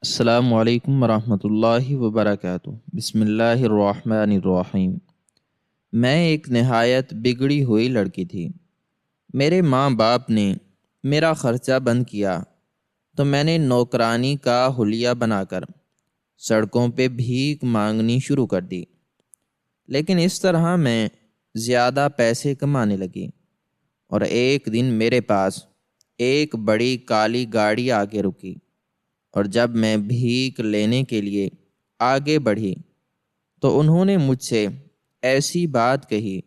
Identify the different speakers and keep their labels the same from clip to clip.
Speaker 1: السلام علیکم ورحمۃ اللہ وبرکاتہ۔ بسم اللہ الرحمن الرحیم۔ میں ایک نہایت بگڑی ہوئی لڑکی تھی۔ میرے ماں باپ نے میرا خرچہ بند کیا تو میں نے نوکرانی کا حلیہ بنا کر سڑکوں پہ بھیک مانگنی شروع کر دی۔ لیکن اس طرح میں زیادہ پیسے کمانے لگی اور ایک دن میرے پاس ایک بڑی کالی گاڑی آ کے رکی، اور جب میں بھیک لینے کے لیے آگے بڑھی تو انہوں نے مجھ سے ایسی بات کہی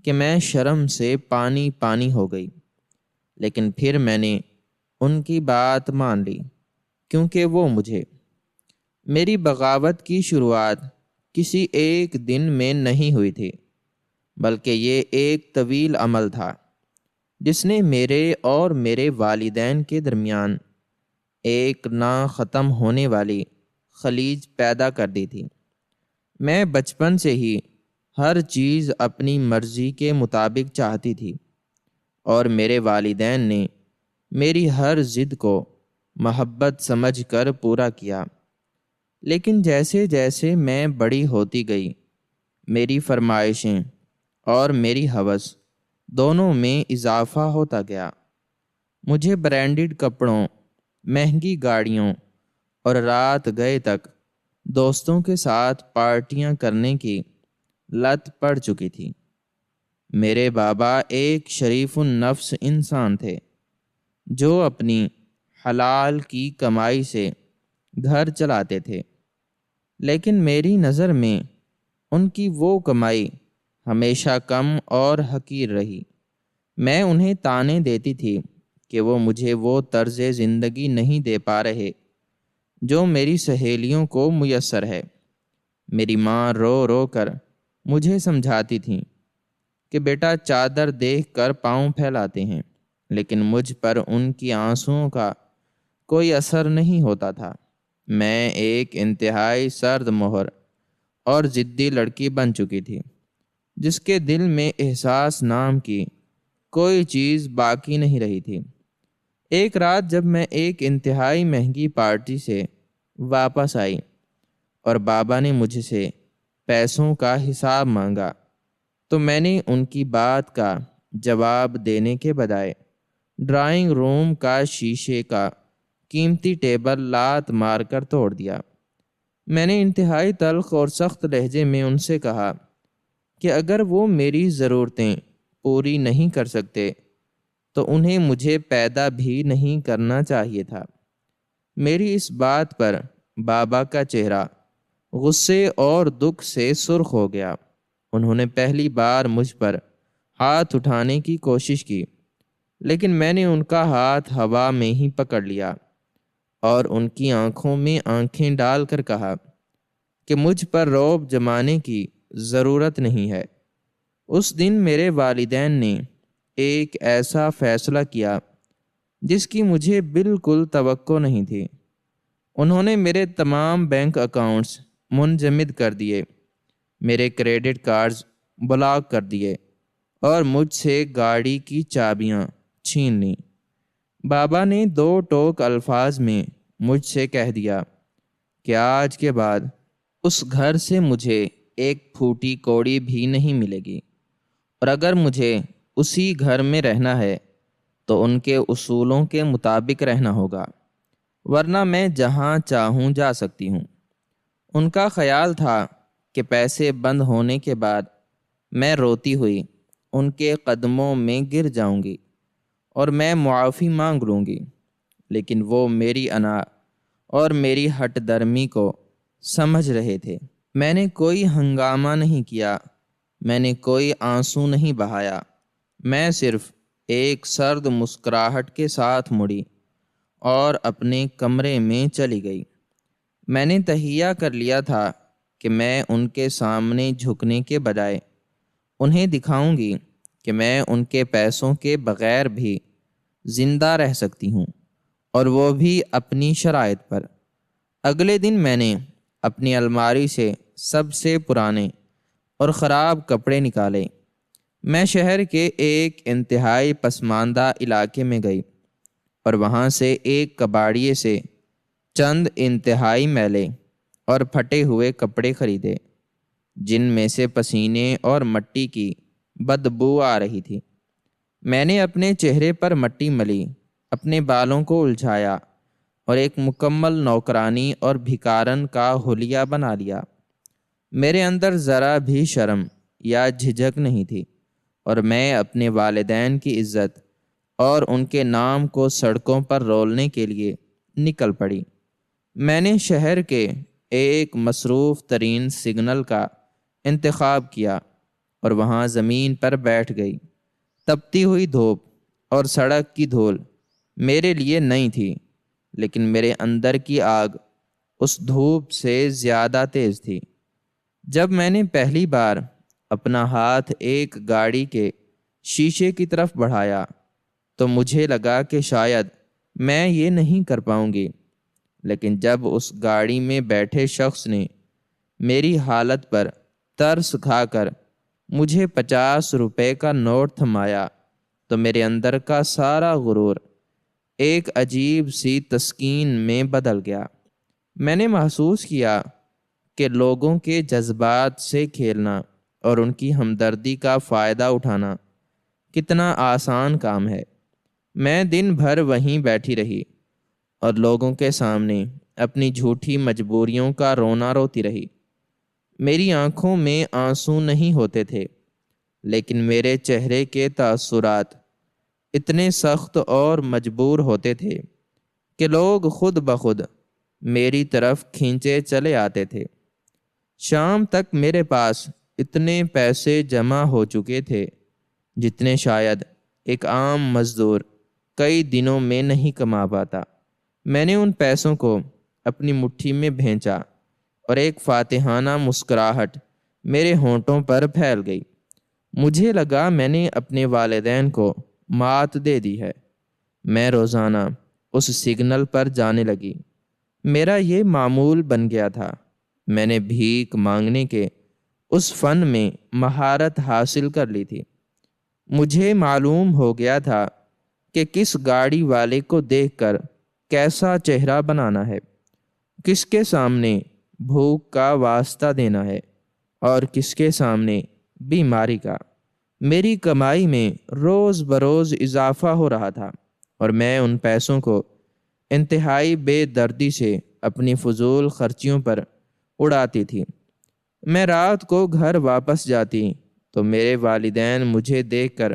Speaker 1: کہ میں شرم سے پانی پانی ہو گئی۔ لیکن پھر میں نے ان کی بات مان لی، کیونکہ وہ مجھے میری بغاوت کی شروعات کسی ایک دن میں نہیں ہوئی تھی، بلکہ یہ ایک طویل عمل تھا جس نے میرے اور میرے والدین کے درمیان ایک نہ ختم ہونے والی خلیج پیدا کر دی تھی۔ میں بچپن سے ہی ہر چیز اپنی مرضی کے مطابق چاہتی تھی، اور میرے والدین نے میری ہر ضد کو محبت سمجھ کر پورا کیا۔ لیکن جیسے جیسے میں بڑی ہوتی گئی، میری فرمائشیں اور میری ہوس دونوں میں اضافہ ہوتا گیا۔ مجھے برانڈڈ کپڑوں، مہنگی گاڑیوں اور رات گئے تک دوستوں کے ساتھ پارٹیاں کرنے کی لت پڑ چکی تھی۔ میرے بابا ایک شریف النفس انسان تھے جو اپنی حلال کی کمائی سے گھر چلاتے تھے، لیکن میری نظر میں ان کی وہ کمائی ہمیشہ کم اور حقیر رہی۔ میں انہیں طعنے دیتی تھی کہ وہ مجھے وہ طرز زندگی نہیں دے پا رہے جو میری سہیلیوں کو میسر ہے۔ میری ماں رو رو کر مجھے سمجھاتی تھیں کہ بیٹا چادر دیکھ کر پاؤں پھیلاتے ہیں، لیکن مجھ پر ان کی آنسوؤں کا کوئی اثر نہیں ہوتا تھا۔ میں ایک انتہائی سرد مہر اور ضدی لڑکی بن چکی تھی، جس کے دل میں احساس نام کی کوئی چیز باقی نہیں رہی تھی۔ ایک رات جب میں ایک انتہائی مہنگی پارٹی سے واپس آئی اور بابا نے مجھ سے پیسوں کا حساب مانگا، تو میں نے ان کی بات کا جواب دینے کے بجائے ڈرائنگ روم کا شیشے کا قیمتی ٹیبل لات مار کر توڑ دیا۔ میں نے انتہائی تلخ اور سخت لہجے میں ان سے کہا کہ اگر وہ میری ضرورتیں پوری نہیں کر سکتے تو انہیں مجھے پیدا بھی نہیں کرنا چاہیے تھا۔ میری اس بات پر بابا کا چہرہ غصے اور دکھ سے سرخ ہو گیا۔ انہوں نے پہلی بار مجھ پر ہاتھ اٹھانے کی کوشش کی، لیکن میں نے ان کا ہاتھ ہوا میں ہی پکڑ لیا اور ان کی آنکھوں میں آنکھیں ڈال کر کہا کہ مجھ پر رعب جمانے کی ضرورت نہیں ہے۔ اس دن میرے والدین نے ایک ایسا فیصلہ کیا جس کی مجھے بالکل توقع نہیں تھی۔ انہوں نے میرے تمام بینک اکاؤنٹس منجمد کر دیے، میرے کریڈٹ کارڈز بلاک کر دیے اور مجھ سے گاڑی کی چابیاں چھین لیں۔ بابا نے دو ٹوک الفاظ میں مجھ سے کہہ دیا کہ آج کے بعد اس گھر سے مجھے ایک پھوٹی کوڑی بھی نہیں ملے گی، اور اگر مجھے اسی گھر میں رہنا ہے تو ان کے اصولوں کے مطابق رہنا ہوگا، ورنہ میں جہاں چاہوں جا سکتی ہوں۔ ان کا خیال تھا کہ پیسے بند ہونے کے بعد میں روتی ہوئی ان کے قدموں میں گر جاؤں گی اور میں معافی مانگ لوں گی، لیکن وہ میری انا اور میری ہٹ درمی کو سمجھ رہے تھے۔ میں نے کوئی ہنگامہ نہیں کیا، میں نے کوئی آنسو نہیں بہایا، میں صرف ایک سرد مسکراہٹ کے ساتھ مڑی اور اپنے کمرے میں چلی گئی۔ میں نے تہیہ کر لیا تھا کہ میں ان کے سامنے جھکنے کے بجائے انہیں دکھاؤں گی کہ میں ان کے پیسوں کے بغیر بھی زندہ رہ سکتی ہوں، اور وہ بھی اپنی شرائط پر۔ اگلے دن میں نے اپنی الماری سے سب سے پرانے اور خراب کپڑے نکالے۔ میں شہر کے ایک انتہائی پسماندہ علاقے میں گئی اور وہاں سے ایک کباڑیے سے چند انتہائی میلے اور پھٹے ہوئے کپڑے خریدے جن میں سے پسینے اور مٹی کی بدبو آ رہی تھی۔ میں نے اپنے چہرے پر مٹی ملی، اپنے بالوں کو الجھایا اور ایک مکمل نوکرانی اور بھکارن کا حلیہ بنا لیا۔ میرے اندر ذرا بھی شرم یا جھجک نہیں تھی اور میں اپنے والدین کی عزت اور ان کے نام کو سڑکوں پر رولنے کے لیے نکل پڑی۔ میں نے شہر کے ایک مصروف ترین سگنل کا انتخاب کیا اور وہاں زمین پر بیٹھ گئی۔ تپتی ہوئی دھوپ اور سڑک کی دھول میرے لیے نئی تھی، لیکن میرے اندر کی آگ اس دھوپ سے زیادہ تیز تھی۔ جب میں نے پہلی بار اپنا ہاتھ ایک گاڑی کے شیشے کی طرف بڑھایا تو مجھے لگا کہ شاید میں یہ نہیں کر پاؤں گی، لیکن جب اس گاڑی میں بیٹھے شخص نے میری حالت پر ترس کھا کر مجھے 50 روپے کا نوٹ تھمایا تو میرے اندر کا سارا غرور ایک عجیب سی تسکین میں بدل گیا۔ میں نے محسوس کیا کہ لوگوں کے جذبات سے کھیلنا اور ان کی ہمدردی کا فائدہ اٹھانا کتنا آسان کام ہے۔ میں دن بھر وہیں بیٹھی رہی اور لوگوں کے سامنے اپنی جھوٹی مجبوریوں کا رونا روتی رہی۔ میری آنکھوں میں آنسو نہیں ہوتے تھے، لیکن میرے چہرے کے تاثرات اتنے سخت اور مجبور ہوتے تھے کہ لوگ خود بخود میری طرف کھینچے چلے آتے تھے۔ شام تک میرے پاس اتنے پیسے جمع ہو چکے تھے جتنے شاید ایک عام مزدور کئی دنوں میں نہیں کما پاتا۔ میں نے ان پیسوں کو اپنی مٹھی میں بھینچا اور ایک فاتحانہ مسکراہٹ میرے ہونٹوں پر پھیل گئی۔ مجھے لگا میں نے اپنے والدین کو مات دے دی ہے۔ میں روزانہ اس سگنل پر جانے لگی۔ میرا یہ معمول بن گیا تھا۔ میں نے بھیک مانگنے کے اس فن میں مہارت حاصل کر لی تھی۔ مجھے معلوم ہو گیا تھا کہ کس گاڑی والے کو دیکھ کر کیسا چہرہ بنانا ہے، کس کے سامنے بھوک کا واسطہ دینا ہے اور کس کے سامنے بیماری کا۔ میری کمائی میں روز بروز اضافہ ہو رہا تھا اور میں ان پیسوں کو انتہائی بے دردی سے اپنی فضول خرچیوں پر اڑاتی تھی۔ میں رات کو گھر واپس جاتی تو میرے والدین مجھے دیکھ کر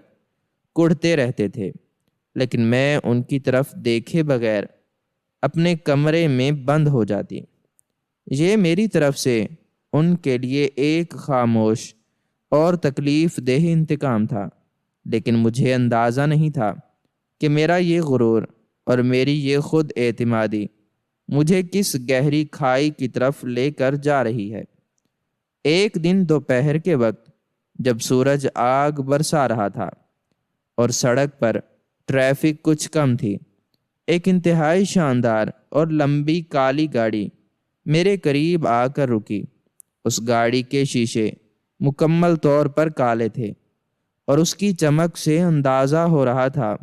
Speaker 1: کڑھتے رہتے تھے، لیکن میں ان کی طرف دیکھے بغیر اپنے کمرے میں بند ہو جاتی۔ یہ میری طرف سے ان کے لیے ایک خاموش اور تکلیف دہ انتقام تھا، لیکن مجھے اندازہ نہیں تھا کہ میرا یہ غرور اور میری یہ خود اعتمادی مجھے کس گہری کھائی کی طرف لے کر جا رہی ہے۔ ایک دن دوپہر کے وقت جب سورج آگ برسا رہا تھا اور سڑک پر ٹریفک کچھ کم تھی، ایک انتہائی شاندار اور لمبی کالی گاڑی میرے قریب آ کر رکی۔ اس گاڑی کے شیشے مکمل طور پر کالے تھے اور اس کی چمک سے اندازہ ہو رہا تھا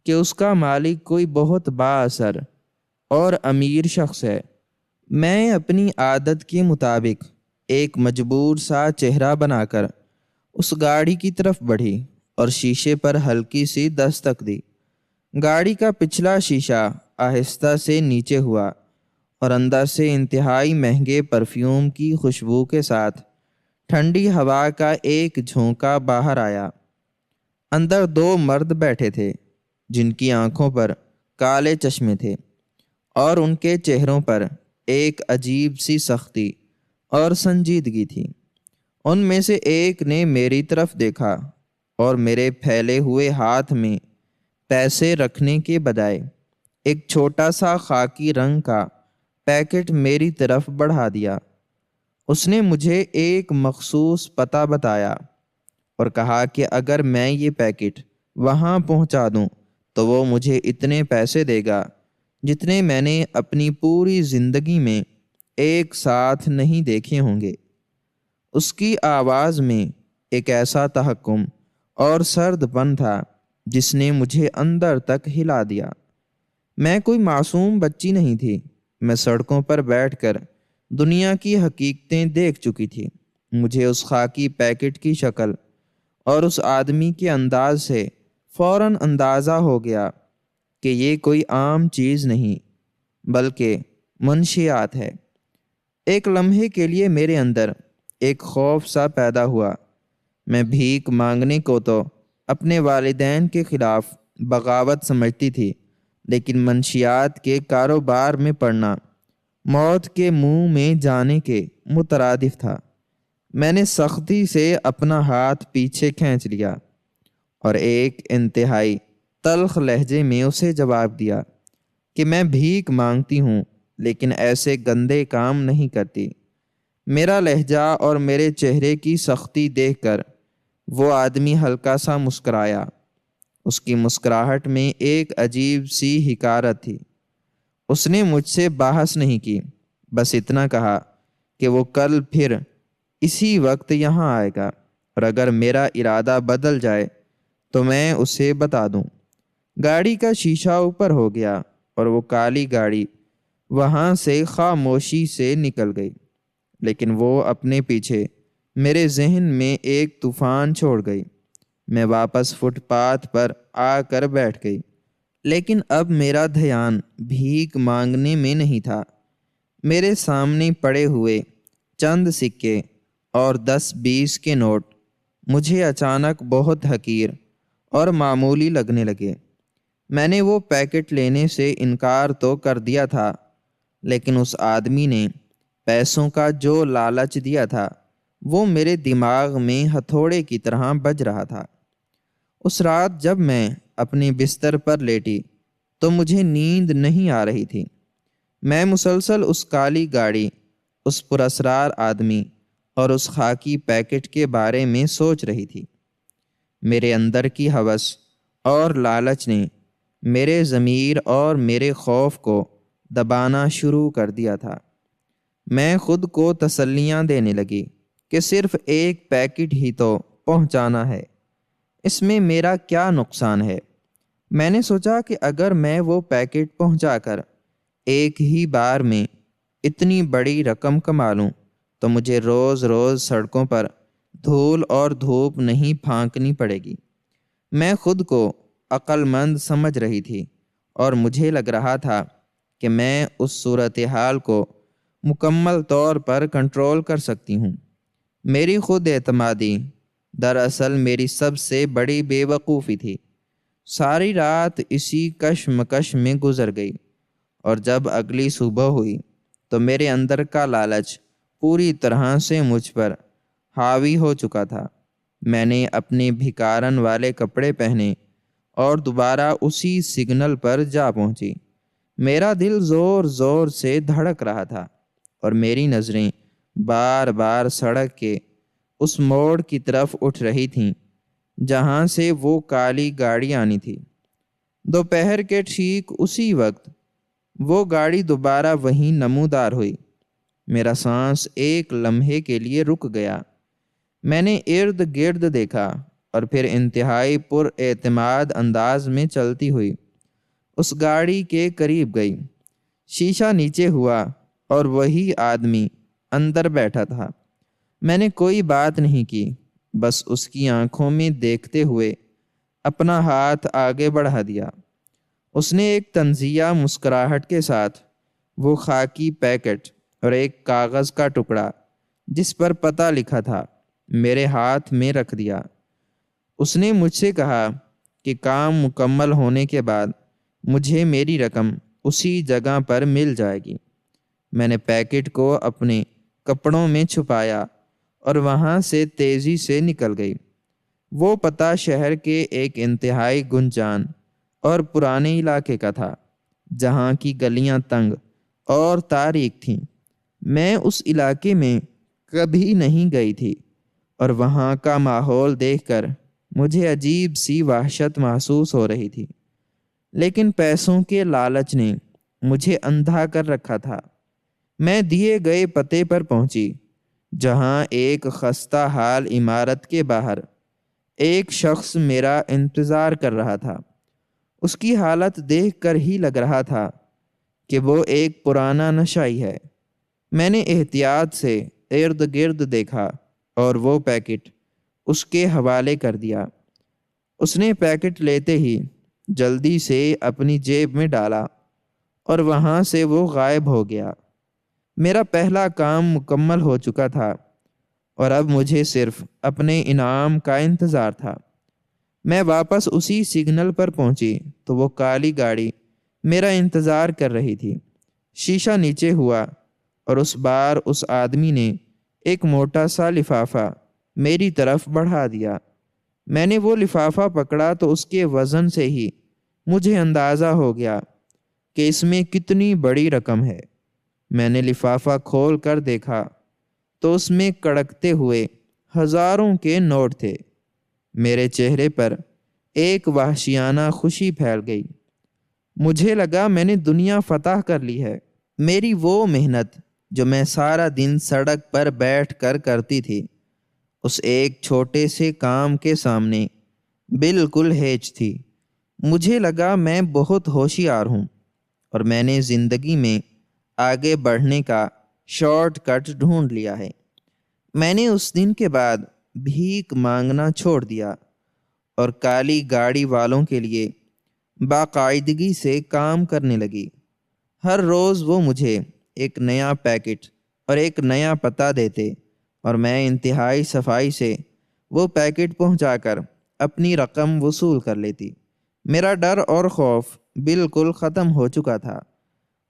Speaker 1: کہ اس کا مالک کوئی بہت بااثر اور امیر شخص ہے۔ میں اپنی عادت کے مطابق ایک مجبور سا چہرہ بنا کر اس گاڑی کی طرف بڑھی اور شیشے پر ہلکی سی دستک دی۔ گاڑی کا پچھلا شیشہ آہستہ سے نیچے ہوا اور اندر سے انتہائی مہنگے پرفیوم کی خوشبو کے ساتھ ٹھنڈی ہوا کا ایک جھونکا باہر آیا۔ اندر 2 مرد بیٹھے تھے جن کی آنکھوں پر کالے چشمے تھے اور ان کے چہروں پر ایک عجیب سی سختی اور سنجیدگی تھی۔ ان میں سے ایک نے میری طرف دیکھا اور میرے پھیلے ہوئے ہاتھ میں پیسے رکھنے کے بجائے ایک چھوٹا سا خاکی رنگ کا پیکٹ میری طرف بڑھا دیا۔ اس نے مجھے ایک مخصوص پتہ بتایا اور کہا کہ اگر میں یہ پیکٹ وہاں پہنچا دوں تو وہ مجھے اتنے پیسے دے گا جتنے میں نے اپنی پوری زندگی میں ایک ساتھ نہیں دیکھے ہوں گے۔ اس کی آواز میں ایک ایسا تحکم اور سرد پن تھا جس نے مجھے اندر تک ہلا دیا۔ میں کوئی معصوم بچی نہیں تھی، میں سڑکوں پر بیٹھ کر دنیا کی حقیقتیں دیکھ چکی تھی۔ مجھے اس خاکی پیکٹ کی شکل اور اس آدمی کے انداز سے فوراً اندازہ ہو گیا کہ یہ کوئی عام چیز نہیں بلکہ منشیات ہے۔ ایک لمحے کے لیے میرے اندر ایک خوف سا پیدا ہوا۔ میں بھیک مانگنے کو تو اپنے والدین کے خلاف بغاوت سمجھتی تھی، لیکن منشیات کے کاروبار میں پڑنا موت کے منہ میں جانے کے مترادف تھا۔ میں نے سختی سے اپنا ہاتھ پیچھے کھینچ لیا اور ایک انتہائی تلخ لہجے میں اسے جواب دیا کہ میں بھیک مانگتی ہوں لیکن ایسے گندے کام نہیں کرتی۔ میرا لہجہ اور میرے چہرے کی سختی دیکھ کر وہ آدمی ہلکا سا مسکرایا۔ اس کی مسکراہٹ میں ایک عجیب سی حقارت تھی۔ اس نے مجھ سے بحث نہیں کی، بس اتنا کہا کہ وہ کل پھر اسی وقت یہاں آئے گا اور اگر میرا ارادہ بدل جائے تو میں اسے بتا دوں۔ گاڑی کا شیشہ اوپر ہو گیا اور وہ کالی گاڑی وہاں سے خاموشی سے نکل گئی، لیکن وہ اپنے پیچھے میرے ذہن میں ایک طوفان چھوڑ گئی۔ میں واپس فٹ پاتھ پر آ کر بیٹھ گئی، لیکن اب میرا دھیان بھیک مانگنے میں نہیں تھا۔ میرے سامنے پڑے ہوئے چند سکے اور 10-20 کے نوٹ مجھے اچانک بہت حقیر اور معمولی لگنے لگے۔ میں نے وہ پیکٹ لینے سے انکار تو کر دیا تھا، لیکن اس آدمی نے پیسوں کا جو لالچ دیا تھا وہ میرے دماغ میں ہتھوڑے کی طرح بج رہا تھا۔ اس رات جب میں اپنے بستر پر لیٹی تو مجھے نیند نہیں آ رہی تھی۔ میں مسلسل اس کالی گاڑی، اس پراسرار آدمی اور اس خاکی پیکٹ کے بارے میں سوچ رہی تھی۔ میرے اندر کی ہوس اور لالچ نے میرے ضمیر اور میرے خوف کو دبانا شروع کر دیا تھا۔ میں خود کو تسلیاں دینے لگی کہ صرف ایک پیکٹ ہی تو پہنچانا ہے، اس میں میرا کیا نقصان ہے۔ میں نے سوچا کہ اگر میں وہ پیکٹ پہنچا کر ایک ہی بار میں اتنی بڑی رقم کما لوں تو مجھے روز روز سڑکوں پر دھول اور دھوپ نہیں پھانکنی پڑے گی۔ میں خود کو عقل مند سمجھ رہی تھی اور مجھے لگ رہا تھا کہ میں اس صورتحال کو مکمل طور پر کنٹرول کر سکتی ہوں۔ میری خود اعتمادی دراصل میری سب سے بڑی بے وقوفی تھی۔ ساری رات اسی کشمکش میں گزر گئی اور جب اگلی صبح ہوئی تو میرے اندر کا لالچ پوری طرح سے مجھ پر حاوی ہو چکا تھا۔ میں نے اپنے بھکارن والے کپڑے پہنے اور دوبارہ اسی سگنل پر جا پہنچی۔ میرا دل زور زور سے دھڑک رہا تھا اور میری نظریں بار بار سڑک کے اس موڑ کی طرف اٹھ رہی تھیں جہاں سے وہ کالی گاڑی آنی تھی۔ دوپہر کے ٹھیک اسی وقت وہ گاڑی دوبارہ وہیں نمودار ہوئی۔ میرا سانس ایک لمحے کے لیے رک گیا۔ میں نے ارد گرد دیکھا اور پھر انتہائی پر اعتماد انداز میں چلتی ہوئی اس گاڑی کے قریب گئی۔ شیشہ نیچے ہوا اور وہی آدمی اندر بیٹھا تھا۔ میں نے کوئی بات نہیں کی، بس اس کی آنکھوں میں دیکھتے ہوئے اپنا ہاتھ آگے بڑھا دیا۔ اس نے ایک طنزیہ مسکراہٹ کے ساتھ وہ خاکی پیکٹ اور ایک کاغذ کا ٹکڑا جس پر پتہ لکھا تھا میرے ہاتھ میں رکھ دیا۔ اس نے مجھ سے کہا کہ کام مکمل ہونے کے بعد مجھے میری رقم اسی جگہ پر مل جائے گی۔ میں نے پیکٹ کو اپنے کپڑوں میں چھپایا اور وہاں سے تیزی سے نکل گئی۔ وہ پتہ شہر کے ایک انتہائی گنجان اور پرانے علاقے کا تھا جہاں کی گلیاں تنگ اور تاریک تھیں۔ میں اس علاقے میں کبھی نہیں گئی تھی اور وہاں کا ماحول دیکھ کر مجھے عجیب سی وحشت محسوس ہو رہی تھی، لیکن پیسوں کے لالچ نے مجھے اندھا کر رکھا تھا۔ میں دیے گئے پتے پر پہنچی جہاں ایک خستہ حال عمارت کے باہر ایک شخص میرا انتظار کر رہا تھا۔ اس کی حالت دیکھ کر ہی لگ رہا تھا کہ وہ ایک پرانا نشائی ہے۔ میں نے احتیاط سے ارد گرد دیکھا اور وہ پیکٹ اس کے حوالے کر دیا۔ اس نے پیکٹ لیتے ہی جلدی سے اپنی جیب میں ڈالا اور وہاں سے وہ غائب ہو گیا۔ میرا پہلا کام مکمل ہو چکا تھا اور اب مجھے صرف اپنے انعام کا انتظار تھا۔ میں واپس اسی سگنل پر پہنچی تو وہ کالی گاڑی میرا انتظار کر رہی تھی۔ شیشہ نیچے ہوا اور اس بار اس آدمی نے ایک موٹا سا لفافہ میری طرف بڑھا دیا۔ میں نے وہ لفافہ پکڑا تو اس کے وزن سے ہی مجھے اندازہ ہو گیا کہ اس میں کتنی بڑی رقم ہے۔ میں نے لفافہ کھول کر دیکھا تو اس میں کڑکتے ہوئے ہزاروں کے نوٹ تھے۔ میرے چہرے پر ایک وحشیانہ خوشی پھیل گئی۔ مجھے لگا میں نے دنیا فتح کر لی ہے۔ میری وہ محنت جو میں سارا دن سڑک پر بیٹھ کر کرتی تھی، اس ایک چھوٹے سے کام کے سامنے بالکل ہیچ تھی۔ مجھے لگا میں بہت ہوشیار ہوں اور میں نے زندگی میں آگے بڑھنے کا شارٹ کٹ ڈھونڈ لیا ہے۔ میں نے اس دن کے بعد بھیک مانگنا چھوڑ دیا اور کالی گاڑی والوں کے لیے باقاعدگی سے کام کرنے لگی۔ ہر روز وہ مجھے ایک نیا پیکٹ اور ایک نیا پتہ دیتے اور میں انتہائی صفائی سے وہ پیکٹ پہنچا کر اپنی رقم وصول کر لیتی۔ میرا ڈر اور خوف بالکل ختم ہو چکا تھا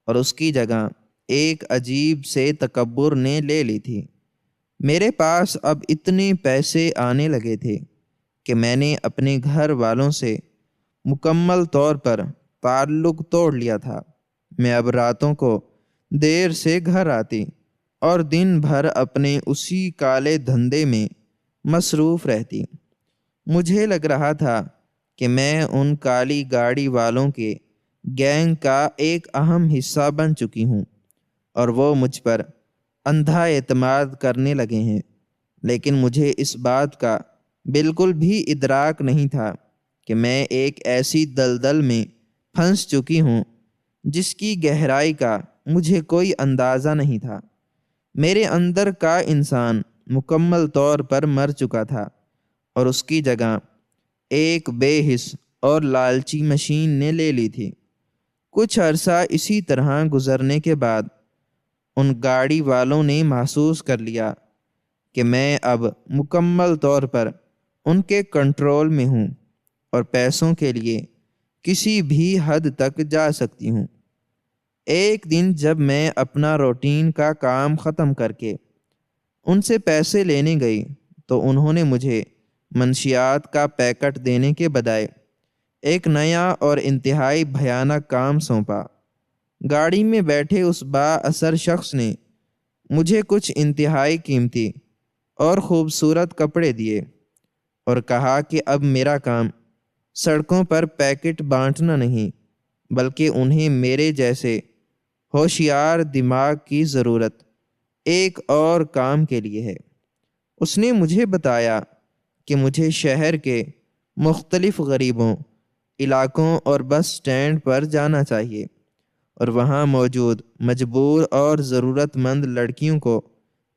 Speaker 1: اور اس کی جگہ ایک عجیب سے تکبر نے لے لی تھی۔ میرے پاس اب اتنے پیسے آنے لگے تھے کہ میں نے اپنے گھر والوں سے مکمل طور پر تعلق توڑ لیا تھا۔ میں اب راتوں کو دیر سے گھر آتی اور دن بھر اپنے اسی کالے دھندے میں مصروف رہتی۔ مجھے لگ رہا تھا کہ میں ان کالی گاڑی والوں کے گینگ کا ایک اہم حصہ بن چکی ہوں اور وہ مجھ پر اندھا اعتماد کرنے لگے ہیں، لیکن مجھے اس بات کا بالکل بھی ادراک نہیں تھا کہ میں ایک ایسی دلدل میں پھنس چکی ہوں جس کی گہرائی کا مجھے کوئی اندازہ نہیں تھا۔ میرے اندر کا انسان مکمل طور پر مر چکا تھا اور اس کی جگہ ایک بے حس اور لالچی مشین نے لے لی تھی۔ کچھ عرصہ اسی طرح گزرنے کے بعد ان گاڑی والوں نے محسوس کر لیا کہ میں اب مکمل طور پر ان کے کنٹرول میں ہوں اور پیسوں کے لیے کسی بھی حد تک جا سکتی ہوں۔ ایک دن جب میں اپنا روٹین کا کام ختم کر کے ان سے پیسے لینے گئی تو انہوں نے مجھے منشیات کا پیکٹ دینے کے بجائے ایک نیا اور انتہائی بھیانک کام سونپا۔ گاڑی میں بیٹھے اس با اثر شخص نے مجھے کچھ انتہائی قیمتی اور خوبصورت کپڑے دیے اور کہا کہ اب میرا کام سڑکوں پر پیکٹ بانٹنا نہیں، بلکہ انہیں میرے جیسے ہوشیار دماغ کی ضرورت ایک اور کام کے لیے ہے۔ اس نے مجھے بتایا کہ مجھے شہر کے مختلف غریبوں علاقوں اور بس سٹینڈ پر جانا چاہیے اور وہاں موجود مجبور اور ضرورت مند لڑکیوں کو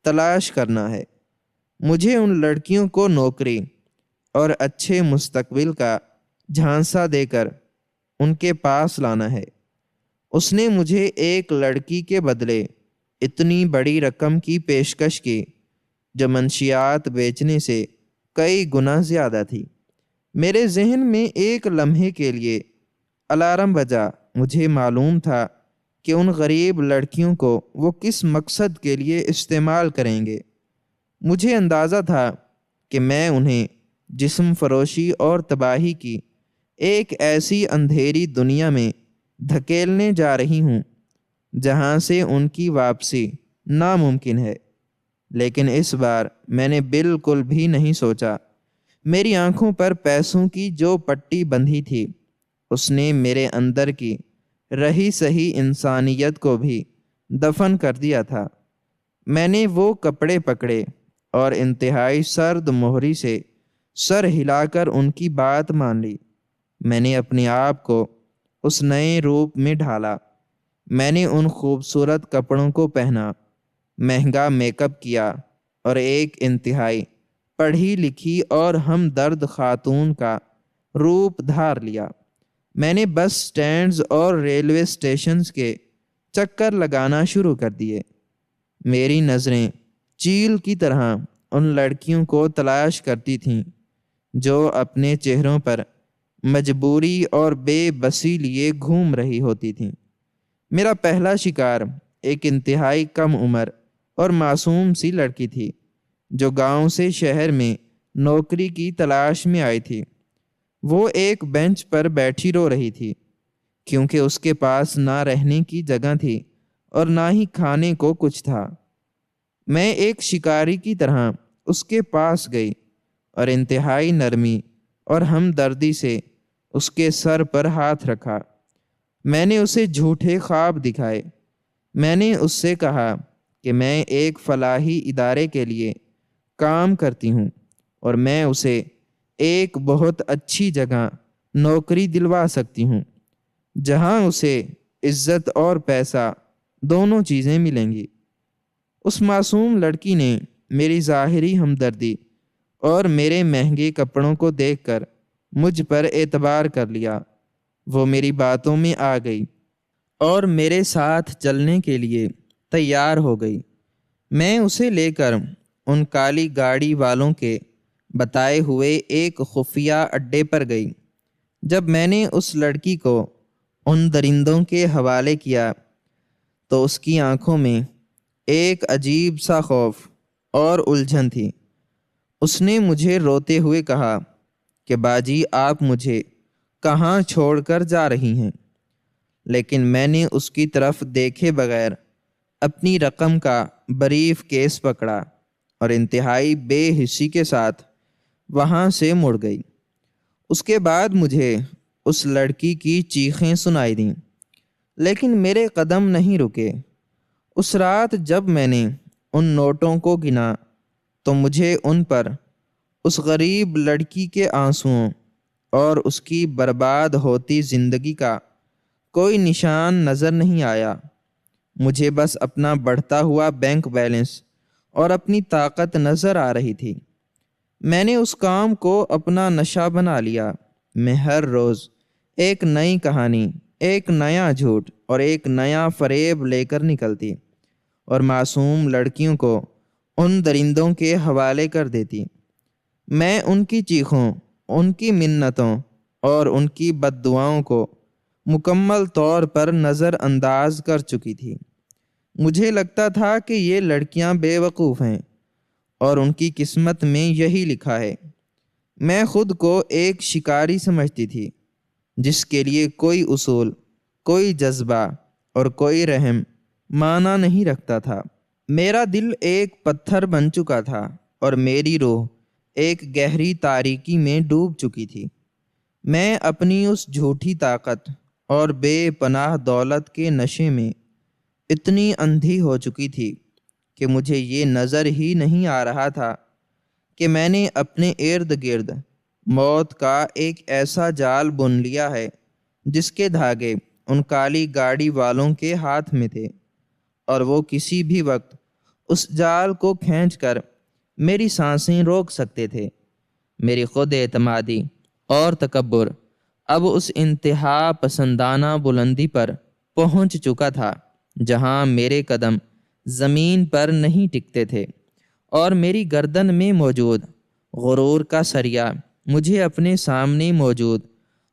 Speaker 1: تلاش کرنا ہے۔ مجھے ان لڑکیوں کو نوکری اور اچھے مستقبل کا جھانسا دے کر ان کے پاس لانا ہے۔ اس نے مجھے ایک لڑکی کے بدلے اتنی بڑی رقم کی پیشکش کی جو منشیات بیچنے سے کئی گنا زیادہ تھی۔ میرے ذہن میں ایک لمحے کے لیے الارم بجا۔ مجھے معلوم تھا کہ ان غریب لڑکیوں کو وہ کس مقصد کے لیے استعمال کریں گے۔ مجھے اندازہ تھا کہ میں انہیں جسم فروشی اور تباہی کی ایک ایسی اندھیری دنیا میں دھکیلنے جا رہی ہوں جہاں سے ان کی واپسی ناممکن ہے۔ لیکن اس بار میں نے بالکل بھی نہیں سوچا۔ میری آنکھوں پر پیسوں کی جو پٹی بندھی تھی اس نے میرے اندر کی رہی سہی انسانیت کو بھی دفن کر دیا تھا۔ میں نے وہ کپڑے پکڑے اور انتہائی سرد مہری سے سر ہلا کر ان کی بات مان لی۔ میں نے اپنے آپ کو اس نئے روپ میں ڈھالا میں نے ان خوبصورت کپڑوں کو پہنا، مہنگا میک اپ کیا اور ایک انتہائی پڑھی لکھی اور ہمدرد خاتون کا روپ دھار لیا۔ میں نے بس سٹینڈز اور ریلوے اسٹیشنز کے چکر لگانا شروع کر دیے۔ میری نظریں چیل کی طرح ان لڑکیوں کو تلاش کرتی تھیں جو اپنے چہروں پر مجبوری اور بے بسی لیے گھوم رہی ہوتی تھیں۔ میرا پہلا شکار ایک انتہائی کم عمر اور معصوم سی لڑکی تھی جو گاؤں سے شہر میں نوکری کی تلاش میں آئی تھی۔ وہ ایک بینچ پر بیٹھی رو رہی تھی کیونکہ اس کے پاس نہ رہنے کی جگہ تھی اور نہ ہی کھانے کو کچھ تھا۔ میں ایک شکاری کی طرح اس کے پاس گئی اور انتہائی نرمی اور ہمدردی سے اس کے سر پر ہاتھ رکھا۔ میں نے اسے جھوٹے خواب دکھائے۔ میں نے اس سے کہا کہ میں ایک فلاحی ادارے کے لیے کام کرتی ہوں اور میں اسے ایک بہت اچھی جگہ نوکری دلوا سکتی ہوں جہاں اسے عزت اور پیسہ دونوں چیزیں ملیں گی۔ اس معصوم لڑکی نے میری ظاہری ہمدردی اور میرے مہنگے کپڑوں کو دیکھ کر مجھ پر اعتبار کر لیا۔ وہ میری باتوں میں آ گئی اور میرے ساتھ چلنے کے لیے تیار ہو گئی۔ میں اسے لے کر ان کالی گاڑی والوں کے بتائے ہوئے ایک خفیہ اڈے پر گئی۔ جب میں نے اس لڑکی کو ان درندوں کے حوالے کیا تو اس کی آنکھوں میں ایک عجیب سا خوف اور الجھن تھی۔ اس نے مجھے روتے ہوئے کہا کہ باجی آپ مجھے کہاں چھوڑ کر جا رہی ہیں؟ لیکن میں نے اس کی طرف دیکھے بغیر اپنی رقم کا بریف کیس پکڑا اور انتہائی بے حسی کے ساتھ وہاں سے مڑ گئی۔ اس کے بعد مجھے اس لڑکی کی چیخیں سنائی دیں، لیکن میرے قدم نہیں رکے۔ اس رات جب میں نے ان نوٹوں کو گنا تو مجھے ان پر اس غریب لڑکی کے آنسوؤں اور اس کی برباد ہوتی زندگی کا کوئی نشان نظر نہیں آیا۔ مجھے بس اپنا بڑھتا ہوا بینک بیلنس اور اپنی طاقت نظر آ رہی تھی۔ میں نے اس کام کو اپنا نشہ بنا لیا۔ میں ہر روز ایک نئی کہانی، ایک نیا جھوٹ اور ایک نیا فریب لے کر نکلتی اور معصوم لڑکیوں کو ان درندوں کے حوالے کر دیتی۔ میں ان کی چیخوں، ان کی منتوں اور ان کی بد دعاؤں کو مکمل طور پر نظر انداز کر چکی تھی۔ مجھے لگتا تھا کہ یہ لڑکیاں بے وقوف ہیں اور ان کی قسمت میں یہی لکھا ہے۔ میں خود کو ایک شکاری سمجھتی تھی جس کے لیے کوئی اصول، کوئی جذبہ اور کوئی رحم معنی نہیں رکھتا تھا۔ میرا دل ایک پتھر بن چکا تھا اور میری روح ایک گہری تاریکی میں ڈوب چکی تھی۔ میں اپنی اس جھوٹی طاقت اور بے پناہ دولت کے نشے میں اتنی اندھی ہو چکی تھی کہ مجھے یہ نظر ہی نہیں آ رہا تھا کہ میں نے اپنے ارد گرد موت کا ایک ایسا جال بن لیا ہے جس کے دھاگے ان کالی گاڑی والوں کے ہاتھ میں تھے، اور وہ کسی بھی وقت اس جال کو کھینچ کر میری سانسیں روک سکتے تھے۔ میری خود اعتمادی اور تکبر اب اس انتہا پسندانہ بلندی پر پہنچ چکا تھا جہاں میرے قدم زمین پر نہیں ٹکتے تھے، اور میری گردن میں موجود غرور کا سریا مجھے اپنے سامنے موجود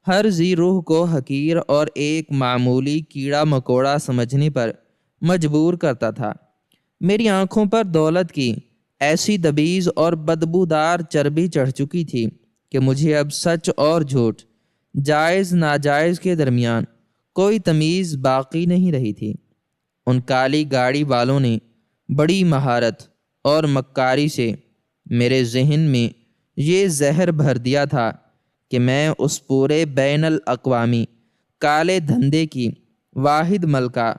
Speaker 1: ہر ذی روح کو حقیر اور ایک معمولی کیڑا مکوڑا سمجھنے پر مجبور کرتا تھا۔ میری آنکھوں پر دولت کی ایسی دبیز اور بدبودار چربی چڑھ چکی تھی کہ مجھے اب سچ اور جھوٹ، جائز ناجائز کے درمیان کوئی تمیز باقی نہیں رہی تھی۔ ان کالی گاڑی والوں نے بڑی مہارت اور مکاری سے میرے ذہن میں یہ زہر بھر دیا تھا کہ میں اس پورے بین الاقوامی کالے دھندے کی واحد ملکہ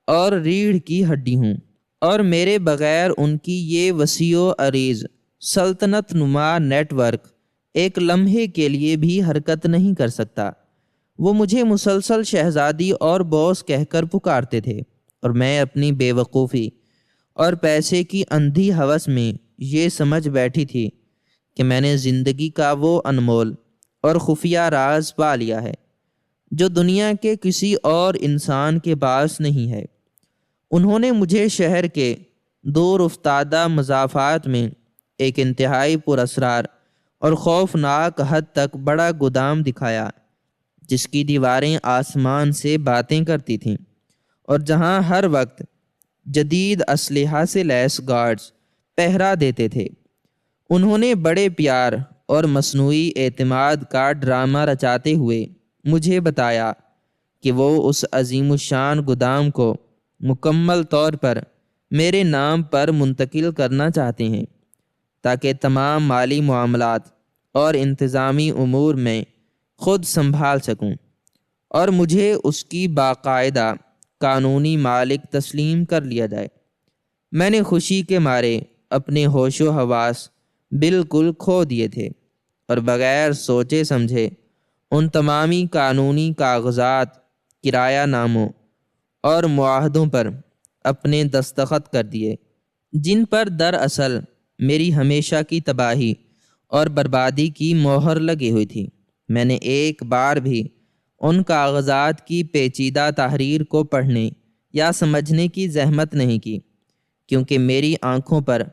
Speaker 1: اور ریڑھ کی ہڈی ہوں، اور میرے بغیر ان کی یہ وسیع و عریض سلطنت نما نیٹ ورک ایک لمحے کے لیے بھی حرکت نہیں کر سکتا۔ وہ مجھے مسلسل شہزادی اور بوس کہہ کر پکارتے تھے، اور میں اپنی بے وقوفی اور پیسے کی اندھی ہوس میں یہ سمجھ بیٹھی تھی کہ میں نے زندگی کا وہ انمول اور خفیہ راز پا لیا ہے جو دنیا کے کسی اور انسان کے پاس نہیں ہے۔ انہوں نے مجھے شہر کے دور افتادہ مضافات میں ایک انتہائی پراسرار اور خوفناک حد تک بڑا گودام دکھایا، جس کی دیواریں آسمان سے باتیں کرتی تھیں، اور جہاں ہر وقت جدید اسلحہ سے لیس گارڈز پہرا دیتے تھے۔ انہوں نے بڑے پیار اور مصنوعی اعتماد کا ڈرامہ رچاتے ہوئے مجھے بتایا کہ وہ اس عظیم الشان گودام کو مکمل طور پر میرے نام پر منتقل کرنا چاہتے ہیں، تاکہ تمام مالی معاملات اور انتظامی امور میں خود سنبھال سکوں، اور مجھے اس کی باقاعدہ قانونی مالک تسلیم کر لیا جائے۔ میں نے خوشی کے مارے اپنے ہوش و حواس بالکل کھو دیے تھے، اور بغیر سوچے سمجھے ان تمامی قانونی کاغذات، کرایہ ناموں اور معاہدوں پر اپنے دستخط کر دیے، جن پر دراصل میری ہمیشہ کی تباہی اور بربادی کی مہر لگی ہوئی تھی۔ میں نے ایک بار بھی ان کاغذات کی پیچیدہ تحریر کو پڑھنے یا سمجھنے کی زحمت نہیں کی، کیونکہ میری آنکھوں پر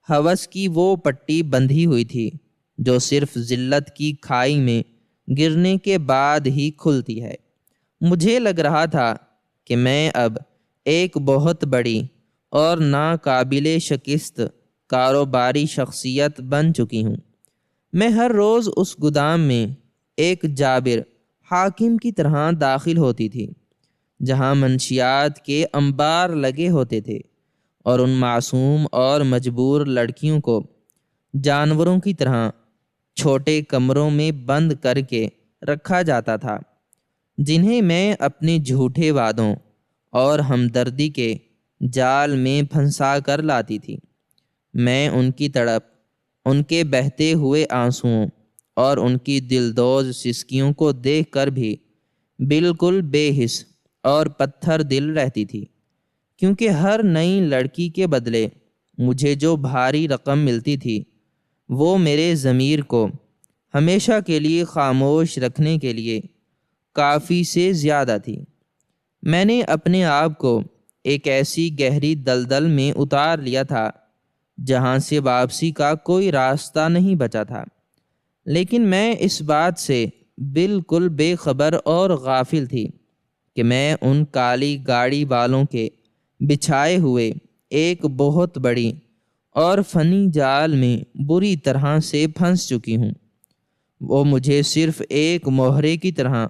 Speaker 1: ہوس کی وہ پٹی بندھی ہوئی تھی جو صرف ذلت کی کھائی میں گرنے کے بعد ہی کھلتی ہے۔ مجھے لگ رہا تھا کہ میں اب ایک بہت بڑی اور ناقابل شکست کاروباری شخصیت بن چکی ہوں۔ میں ہر روز اس گودام میں ایک جابر حاکم کی طرح داخل ہوتی تھی، جہاں منشیات کے انبار لگے ہوتے تھے، اور ان معصوم اور مجبور لڑکیوں کو جانوروں کی طرح چھوٹے کمروں میں بند کر کے رکھا جاتا تھا، جنہیں میں اپنے جھوٹے وعدوں اور ہمدردی کے جال میں پھنسا کر لاتی تھی۔ میں ان کی تڑپ، ان کے بہتے ہوئے آنسوؤں اور ان کی دلدوز سسکیوں کو دیکھ کر بھی بالکل بے حس اور پتھر دل رہتی تھی، کیونکہ ہر نئی لڑکی کے بدلے مجھے جو بھاری رقم ملتی تھی وہ میرے ضمیر کو ہمیشہ کے لیے خاموش رکھنے کے لیے کافی سے زیادہ تھی۔ میں نے اپنے آپ کو ایک ایسی گہری دلدل میں اتار لیا تھا جہاں سے واپسی کا کوئی راستہ نہیں بچا تھا، لیکن میں اس بات سے بالکل بے خبر اور غافل تھی کہ میں ان کالی گاڑی والوں کے بچھائے ہوئے ایک بہت بڑی اور فنی جال میں بری طرح سے پھنس چکی ہوں۔ وہ مجھے صرف ایک مہرے کی طرح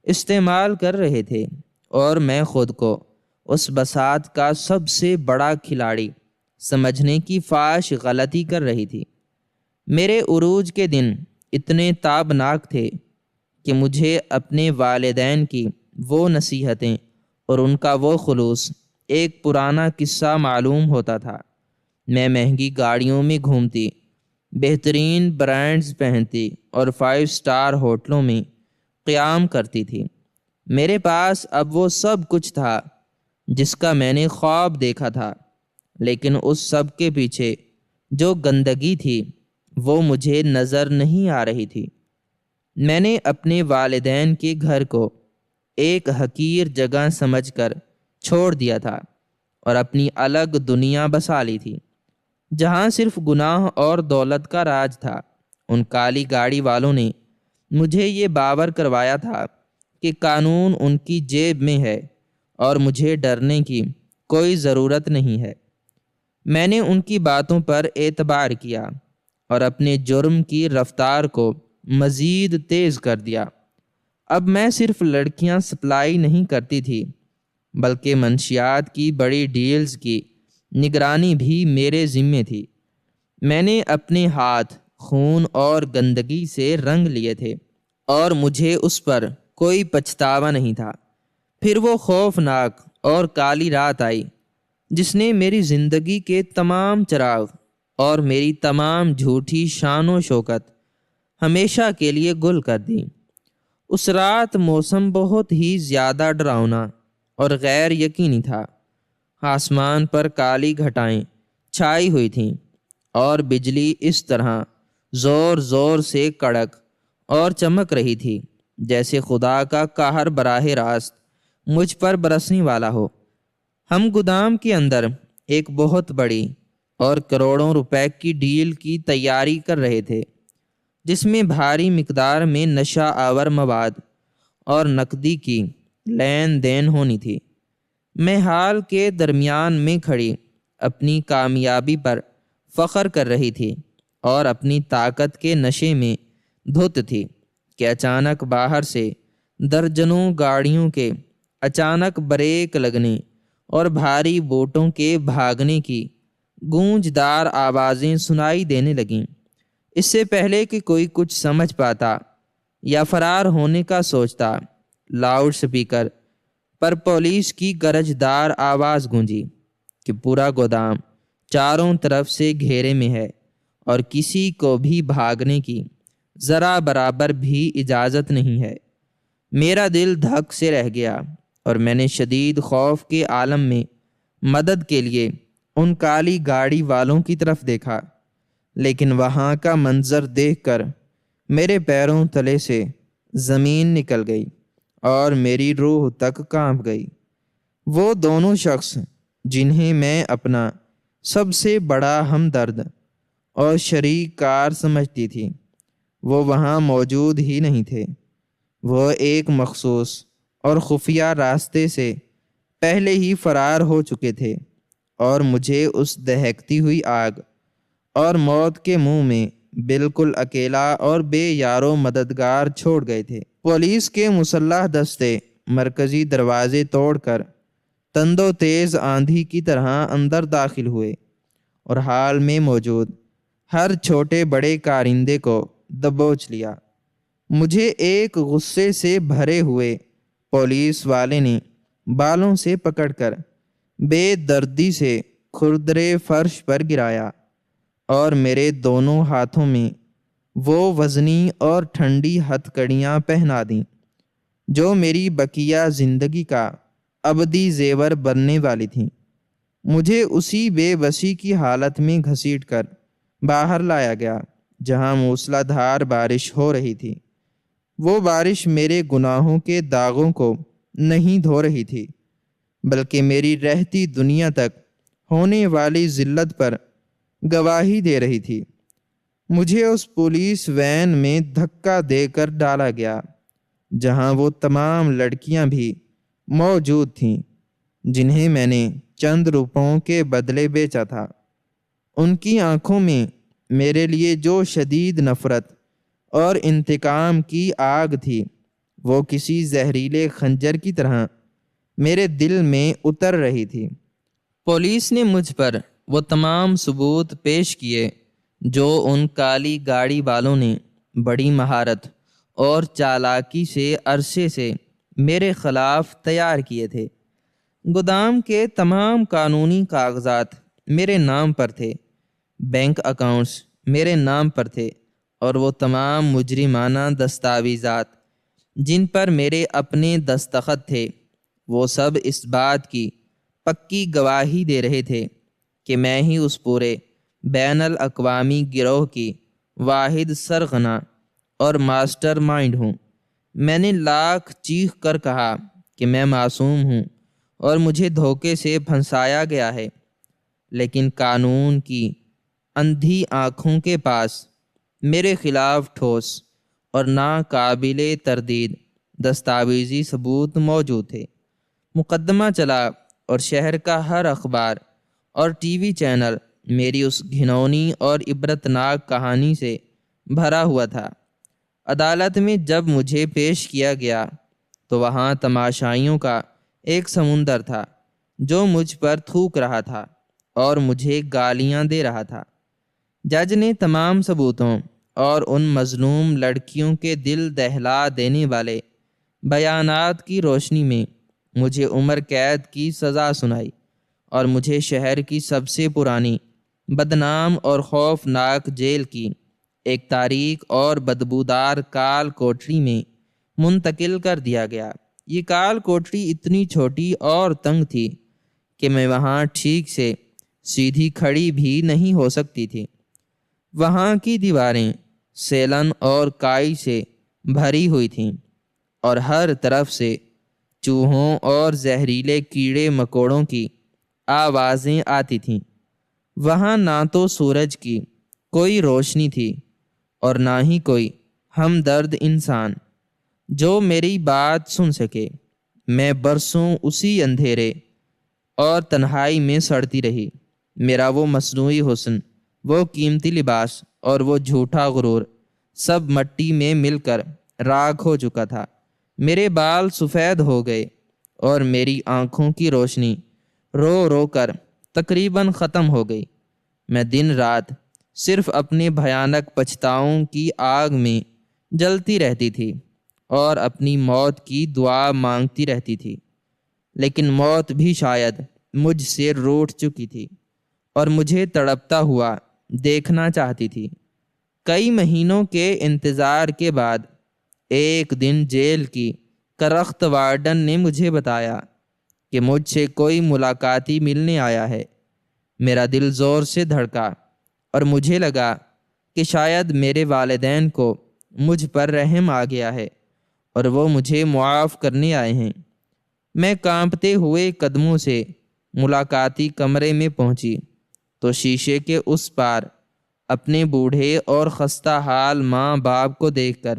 Speaker 1: استعمال کر رہے تھے، اور میں خود کو اس بساط کا سب سے بڑا کھلاڑی سمجھنے کی فاحش غلطی کر رہی تھی۔ میرے عروج کے دن اتنے تابناک تھے کہ مجھے اپنے والدین کی وہ نصیحتیں اور ان کا وہ خلوص ایک پرانا قصہ معلوم ہوتا تھا۔ میں مہنگی گاڑیوں میں گھومتی، بہترین برانڈز پہنتی اور 5 اسٹار ہوٹلوں میں قیام کرتی تھی۔ میرے پاس اب وہ سب کچھ تھا جس کا میں نے خواب دیکھا تھا، لیکن اس سب کے پیچھے جو گندگی تھی وہ مجھے نظر نہیں آ رہی تھی۔ میں نے اپنے والدین کے گھر کو ایک حقیر جگہ سمجھ کر چھوڑ دیا تھا اور اپنی الگ دنیا بسا لی تھی، جہاں صرف گناہ اور دولت کا راج تھا۔ ان کالی گاڑی والوں نے مجھے یہ باور کروایا تھا کہ قانون ان کی جیب میں ہے اور مجھے ڈرنے کی کوئی ضرورت نہیں ہے۔ میں نے ان کی باتوں پر اعتبار کیا اور اپنے جرم کی رفتار کو مزید تیز کر دیا۔ اب میں صرف لڑکیاں سپلائی نہیں کرتی تھی، بلکہ منشیات کی بڑی ڈیلز کی نگرانی بھی میرے ذمے تھی۔ میں نے اپنے ہاتھ خون اور گندگی سے رنگ لیے تھے، اور مجھے اس پر کوئی پچھتاوا نہیں تھا۔ پھر وہ خوفناک اور کالی رات آئی جس نے میری زندگی کے تمام چراغ اور میری تمام جھوٹی شان و شوکت ہمیشہ کے لیے گل کر دی۔ اس رات موسم بہت ہی زیادہ ڈراؤنا اور غیر یقینی تھا۔ آسمان پر کالی گھٹائیں چھائی ہوئی تھیں اور بجلی اس طرح زور زور سے کڑک اور چمک رہی تھی جیسے خدا کا قہر براہ راست مجھ پر برسنے والا ہو۔ ہم گودام کے اندر ایک بہت بڑی اور کروڑوں روپے کی ڈیل کی تیاری کر رہے تھے، جس میں بھاری مقدار میں نشہ آور مواد اور نقدی کی لین دین ہونی تھی۔ میں حال کے درمیان میں کھڑی اپنی کامیابی پر فخر کر رہی تھی اور اپنی طاقت کے نشے میں دھت تھی کہ اچانک باہر سے درجنوں گاڑیوں کے اچانک بریک لگنے اور بھاری بوٹوں کے بھاگنے کی گونجدار آوازیں سنائی دینے لگیں۔ اس سے پہلے کہ کوئی کچھ سمجھ پاتا یا فرار ہونے کا سوچتا، لاؤڈ سپیکر پر پولیس کی گرجدار آواز گونجی کہ پورا گودام چاروں طرف سے گھیرے میں ہے اور کسی کو بھی بھاگنے کی ذرا برابر بھی اجازت نہیں ہے۔ میرا دل دھک سے رہ گیا اور میں نے شدید خوف کے عالم میں مدد کے لیے ان کالی گاڑی والوں کی طرف دیکھا، لیکن وہاں کا منظر دیکھ کر میرے پیروں تلے سے زمین نکل گئی اور میری روح تک کانپ گئی۔ وہ دونوں شخص جنہیں میں اپنا سب سے بڑا ہمدرد اور شریک کار سمجھتی تھی، وہ وہاں موجود ہی نہیں تھے۔ وہ ایک مخصوص اور خفیہ راستے سے پہلے ہی فرار ہو چکے تھے اور مجھے اس دہکتی ہوئی آگ اور موت کے منہ میں بالکل اکیلا اور بے یار و مددگار چھوڑ گئے تھے۔ پولیس کے مسلح دستے مرکزی دروازے توڑ کر تند و تیز آندھی کی طرح اندر داخل ہوئے اور حال میں موجود ہر چھوٹے بڑے کارندے کو دبوچ لیا۔ مجھے ایک غصے سے بھرے ہوئے پولیس والے نے بالوں سے پکڑ کر بے دردی سے کھردرے فرش پر گرایا اور میرے دونوں ہاتھوں میں وہ وزنی اور ٹھنڈی ہتھ کڑیاں پہنا دیں جو میری بقیہ زندگی کا ابدی زیور بننے والی تھیں۔ مجھے اسی بے بسی کی حالت میں گھسیٹ کر باہر لایا گیا جہاں موسلا دھار بارش ہو رہی تھی۔ وہ بارش میرے گناہوں کے داغوں کو نہیں دھو رہی تھی، بلکہ میری رہتی دنیا تک ہونے والی ذلت پر گواہی دے رہی تھی۔ مجھے اس پولیس وین میں دھکا دے کر ڈالا گیا جہاں وہ تمام لڑکیاں بھی موجود تھیں جنہیں میں نے چند روپوں کے بدلے بیچا تھا۔ ان کی آنکھوں میں میرے لیے جو شدید نفرت اور انتقام کی آگ تھی، وہ کسی زہریلے خنجر کی طرح میرے دل میں اتر رہی تھی۔ پولیس نے مجھ پر وہ تمام ثبوت پیش کیے جو ان کالی گاڑی والوں نے بڑی مہارت اور چالاکی سے عرصے سے میرے خلاف تیار کیے تھے۔ گودام کے تمام قانونی کاغذات میرے نام پر تھے، بینک اکاؤنٹس میرے نام پر تھے اور وہ تمام مجرمانہ دستاویزات جن پر میرے اپنے دستخط تھے، وہ سب اس بات کی پکی گواہی دے رہے تھے کہ میں ہی اس پورے بین الاقوامی گروہ کی واحد سرغنہ اور ماسٹر مائنڈ ہوں۔ میں نے لاکھ چیخ کر کہا کہ میں معصوم ہوں اور مجھے دھوکے سے پھنسایا گیا ہے، لیکن قانون کی اندھی آنکھوں کے پاس میرے خلاف ٹھوس اور ناقابل تردید دستاویزی ثبوت موجود تھے۔ مقدمہ چلا اور شہر کا ہر اخبار اور ٹی وی چینل میری اس گھناؤنی اور عبرتناک کہانی سے بھرا ہوا تھا۔ عدالت میں جب مجھے پیش کیا گیا تو وہاں تماشائیوں کا ایک سمندر تھا جو مجھ پر تھوک رہا تھا اور مجھے گالیاں دے رہا تھا۔ جج نے تمام ثبوتوں اور ان مظلوم لڑکیوں کے دل دہلا دینے والے بیانات کی روشنی میں مجھے عمر قید کی سزا سنائی اور مجھے شہر کی سب سے پرانی، بدنام اور خوفناک جیل کی ایک تاریک اور بدبودار کال کوٹری میں منتقل کر دیا گیا۔ یہ کال کوٹری اتنی چھوٹی اور تنگ تھی کہ میں وہاں ٹھیک سے سیدھی کھڑی بھی نہیں ہو سکتی تھی۔ وہاں کی دیواریں سیلن اور کائی سے بھری ہوئی تھیں اور ہر طرف سے چوہوں اور زہریلے کیڑے مکوڑوں کی آوازیں آتی تھیں۔ وہاں نہ تو سورج کی کوئی روشنی تھی اور نہ ہی کوئی ہمدرد انسان جو میری بات سن سکے۔ میں برسوں اسی اندھیرے اور تنہائی میں سڑتی رہی۔ میرا وہ مصنوعی حسن، وہ قیمتی لباس اور وہ جھوٹا غرور سب مٹی میں مل کر راکھ ہو چکا تھا۔ میرے بال سفید ہو گئے اور میری آنکھوں کی روشنی رو رو کر تقریباً ختم ہو گئی۔ میں دن رات صرف اپنے بھیانک پچھتاؤں کی آگ میں جلتی رہتی تھی اور اپنی موت کی دعا مانگتی رہتی تھی، لیکن موت بھی شاید مجھ سے روٹھ چکی تھی اور مجھے تڑپتا ہوا دیکھنا چاہتی تھی۔ کئی مہینوں کے انتظار کے بعد ایک دن جیل کی کرخت وارڈن نے مجھے بتایا کہ مجھ سے کوئی ملاقاتی ملنے آیا ہے۔ میرا دل زور سے دھڑکا اور مجھے لگا کہ شاید میرے والدین کو مجھ پر رحم آ گیا ہے اور وہ مجھے معاف کرنے آئے ہیں۔ میں کانپتے ہوئے قدموں سے ملاقاتی کمرے میں پہنچی تو شیشے کے اس پار اپنے بوڑھے اور خستہ حال ماں باپ کو دیکھ کر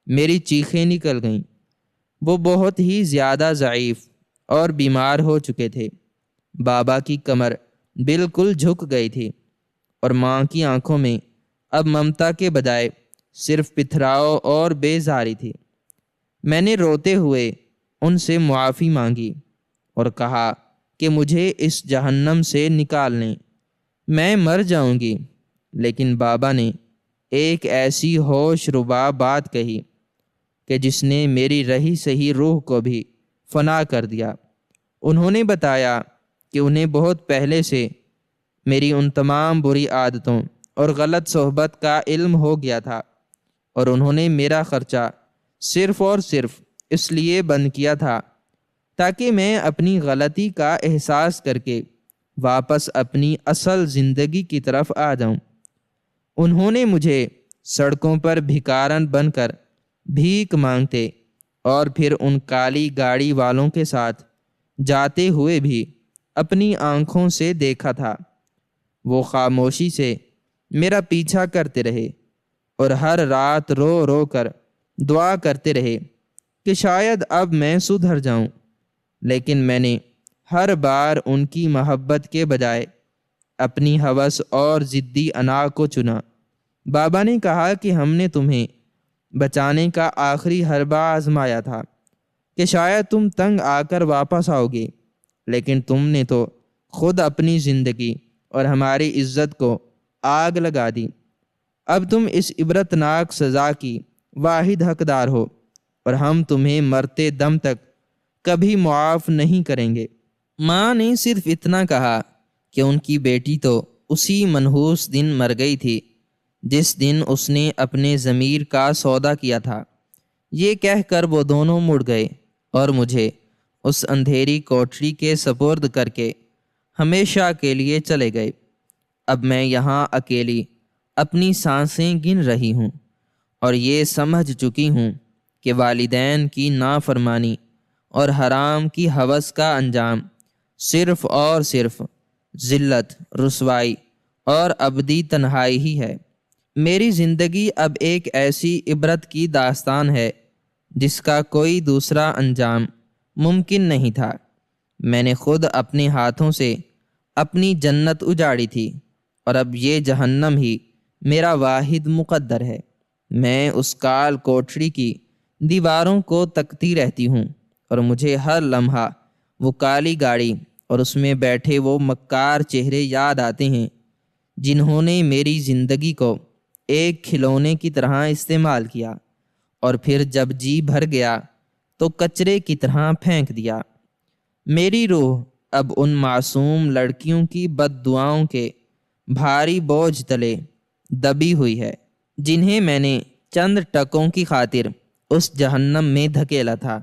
Speaker 1: میری چیخیں نکل گئیں۔ وہ بہت ہی زیادہ ضعیف اور بیمار ہو چکے تھے۔ بابا کی کمر بالکل جھک گئی تھی اور ماں کی آنکھوں میں اب ممتا کے بجائے صرف پتھراؤ اور بیزاری تھی۔ میں نے روتے ہوئے ان سے معافی مانگی اور کہا کہ مجھے اس جہنم سے نکال لیں، میں مر جاؤں گی۔ لیکن بابا نے ایک ایسی ہوش ربا بات کہی کہ جس نے میری رہی سہی روح کو بھی فنا کر دیا۔ انہوں نے بتایا کہ انہیں بہت پہلے سے میری ان تمام بری عادتوں اور غلط صحبت کا علم ہو گیا تھا، اور انہوں نے میرا خرچہ صرف اور صرف اس لیے بند کیا تھا تاکہ میں اپنی غلطی کا احساس کر کے واپس اپنی اصل زندگی کی طرف آ جاؤں۔ انہوں نے مجھے سڑکوں پر بھکارن بن کر بھیک مانگتے اور پھر ان کالی گاڑی والوں کے ساتھ جاتے ہوئے بھی اپنی آنکھوں سے دیکھا تھا۔ وہ خاموشی سے میرا پیچھا کرتے رہے اور ہر رات رو رو کر دعا کرتے رہے کہ شاید اب میں سدھر جاؤں، لیکن میں نے ہر بار ان کی محبت کے بجائے اپنی ہوس اور ضدی انا کو چنا۔ بابا نے کہا کہ ہم نے تمہیں بچانے کا آخری حربہ آزمایا تھا کہ شاید تم تنگ آ کر واپس آؤ گے، لیکن تم نے تو خود اپنی زندگی اور ہماری عزت کو آگ لگا دی۔ اب تم اس عبرتناک سزا کی واحد حقدار ہو اور ہم تمہیں مرتے دم تک کبھی معاف نہیں کریں گے۔ ماں نے صرف اتنا کہا کہ ان کی بیٹی تو اسی منحوس دن مر گئی تھی جس دن اس نے اپنے ضمیر کا سودا کیا تھا۔ یہ کہہ کر وہ دونوں مڑ گئے اور مجھے اس اندھیری کوٹری کے سپرد کر کے ہمیشہ کے لیے چلے گئے۔ اب میں یہاں اکیلی اپنی سانسیں گن رہی ہوں اور یہ سمجھ چکی ہوں کہ والدین کی نافرمانی اور حرام کی ہوس کا انجام صرف اور صرف ذلت، رسوائی اور ابدی تنہائی ہی ہے۔ میری زندگی اب ایک ایسی عبرت کی داستان ہے جس کا کوئی دوسرا انجام ممکن نہیں تھا۔ میں نے خود اپنے ہاتھوں سے اپنی جنت اجاڑی تھی اور اب یہ جہنم ہی میرا واحد مقدر ہے۔ میں اس کال کوٹری کی دیواروں کو تکتی رہتی ہوں اور مجھے ہر لمحہ وہ کالی گاڑی اور اس میں بیٹھے وہ مکار چہرے یاد آتے ہیں جنہوں نے میری زندگی کو ایک کھلونے کی طرح استعمال کیا اور پھر جب جی بھر گیا تو کچرے کی طرح پھینک دیا۔ میری روح اب ان معصوم لڑکیوں کی بد دعاؤں کے بھاری بوجھ تلے دبی ہوئی ہے جنہیں میں نے چند ٹکوں کی خاطر اس جہنم میں دھکیلا تھا۔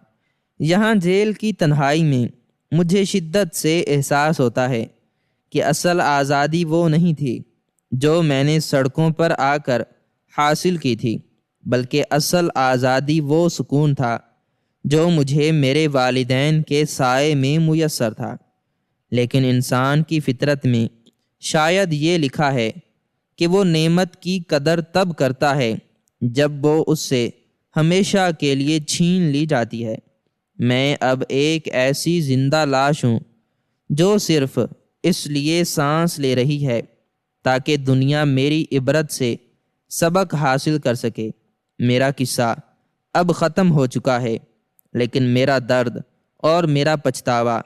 Speaker 1: یہاں جیل کی تنہائی میں مجھے شدت سے احساس ہوتا ہے کہ اصل آزادی وہ نہیں تھی جو میں نے سڑکوں پر آ کر حاصل کی تھی، بلکہ اصل آزادی وہ سکون تھا جو مجھے میرے والدین کے سائے میں میسر تھا۔ لیکن انسان کی فطرت میں شاید یہ لکھا ہے کہ وہ نعمت کی قدر تب کرتا ہے جب وہ اس سے ہمیشہ کے لیے چھین لی جاتی ہے۔ میں اب ایک ایسی زندہ لاش ہوں جو صرف اس لیے سانس لے رہی ہے تاکہ دنیا میری عبرت سے سبق حاصل کر سکے۔ میرا قصہ اب ختم ہو چکا ہے، لیکن میرا درد اور میرا پچھتاوا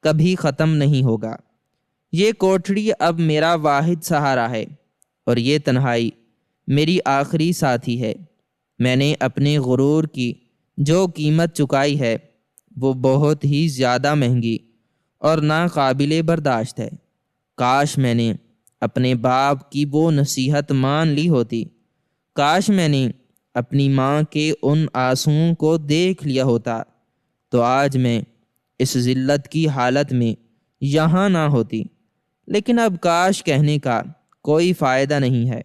Speaker 1: کبھی ختم نہیں ہوگا۔ یہ کوٹھڑی اب میرا واحد سہارا ہے، اور یہ تنہائی میری آخری ساتھی ہے۔ میں نے اپنے غرور کی جو قیمت چکائی ہے وہ بہت ہی زیادہ مہنگی اور ناقابل برداشت ہے۔ کاش میں نے اپنے باپ کی وہ نصیحت مان لی ہوتی، کاش میں نے اپنی ماں کے ان آنسوؤں کو دیکھ لیا ہوتا، تو آج میں اس ذلت کی حالت میں یہاں نہ ہوتی۔ لیکن اب کاش کہنے کا کوئی فائدہ نہیں ہے،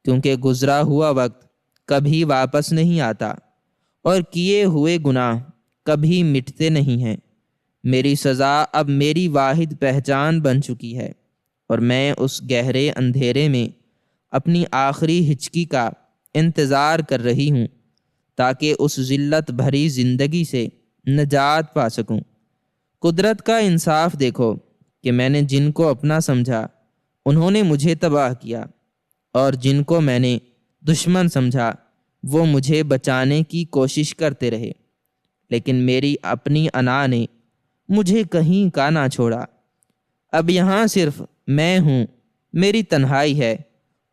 Speaker 1: کیونکہ گزرا ہوا وقت کبھی واپس نہیں آتا اور کیے ہوئے گناہ کبھی مٹتے نہیں ہیں۔ میری سزا اب میری واحد پہچان بن چکی ہے، اور میں اس گہرے اندھیرے میں اپنی آخری ہچکی کا انتظار کر رہی ہوں تاکہ اس ذلت بھری زندگی سے نجات پا سکوں۔ قدرت کا انصاف دیکھو کہ میں نے جن کو اپنا سمجھا انہوں نے مجھے تباہ کیا، اور جن کو میں نے دشمن سمجھا وہ مجھے بچانے کی کوشش کرتے رہے، لیکن میری اپنی انا نے مجھے کہیں کا نہ چھوڑا۔ اب یہاں صرف میں ہوں، میری تنہائی ہے،